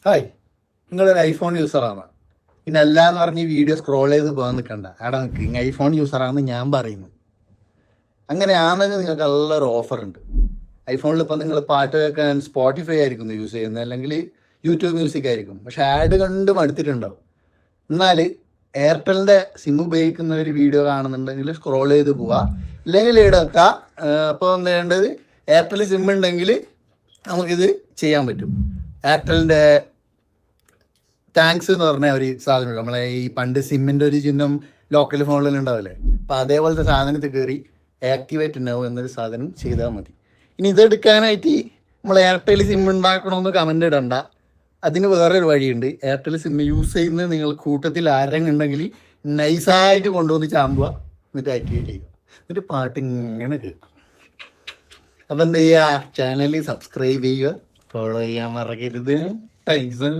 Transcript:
Hi, നിങ്ങളൊരു iPhone യൂസറാണ്. പിന്നെ അല്ലാന്ന് പറഞ്ഞ് ഈ വീഡിയോ സ്ക്രോൾ ചെയ്ത് പോകാൻ നിൽക്കണ്ട. അവിടെ നിൽക്കുക, ഐഫോൺ യൂസറാണെന്ന് ഞാൻ പറയുന്നു. അങ്ങനെയാണെങ്കിൽ നിങ്ങൾക്ക് നല്ലൊരു ഓഫർ ഉണ്ട്. ഐഫോണിൽ ഇപ്പം നിങ്ങൾ പാട്ട് കേൾക്കാൻ സ്പോട്ടിഫൈ ആയിരിക്കും യൂസ് ചെയ്യുന്നത്, അല്ലെങ്കിൽ യൂട്യൂബ് മ്യൂസിക് ആയിരിക്കും. പക്ഷെ ആഡ് കണ്ട് മടുത്തിട്ടുണ്ടാവും. എന്നാൽ എയർടെലിൻ്റെ സിം ഉപയോഗിക്കുന്ന ഒരു വീഡിയോ കാണുന്നുണ്ടെങ്കിൽ സ്ക്രോൾ ചെയ്ത് പോവുക, ഇല്ലെങ്കിൽ ഇവിടെ വെക്കുക. അപ്പോൾ എന്താ ചെയ്യേണ്ടത്, എയർടെൽ സിം ഉണ്ടെങ്കിൽ നമുക്കിത് ചെയ്യാൻ പറ്റും. എയർടെലിൻ്റെ താങ്ക്സ് എന്ന് പറഞ്ഞ ഒരു സാധനം, നമ്മളെ ഈ പണ്ട് സിമ്മിൻ്റെ ഒരു ചിഹ്നം ലോക്കൽ ഫോണിൽ ഉണ്ടാവില്ലേ, അപ്പം അതേപോലത്തെ സാധനത്തിൽ കയറി ആക്ടിവേറ്റ് ഉണ്ടാവും എന്നൊരു സാധനം ചെയ്താൽ മതി. ഇനി ഇതെടുക്കാനായിട്ട് നമ്മൾ എയർടെൽ സിം ഉണ്ടാക്കണമെന്ന് കമൻ്റ് ഇടണ്ട. അതിന് വേറൊരു വഴിയുണ്ട്. എയർടെൽ സിം യൂസ് ചെയ്യുന്നത് നിങ്ങൾ കൂട്ടത്തിൽ ആരെങ്കിലും ഉണ്ടെങ്കിൽ നൈസായിട്ട് കൊണ്ടുവന്ന് ചാമ്പുക, എന്നിട്ട് ആക്ടിവേറ്റ് ചെയ്യുക, എന്നിട്ട് പാട്ട് ഇങ്ങനെ കേൾക്കും. അപ്പം എന്ത് ചെയ്യുക, ചാനൽ സബ്സ്ക്രൈബ് ചെയ്യുക, ഫോളോ ചെയ്യാൻ മറക്കരുത്. താങ്ക്സ്.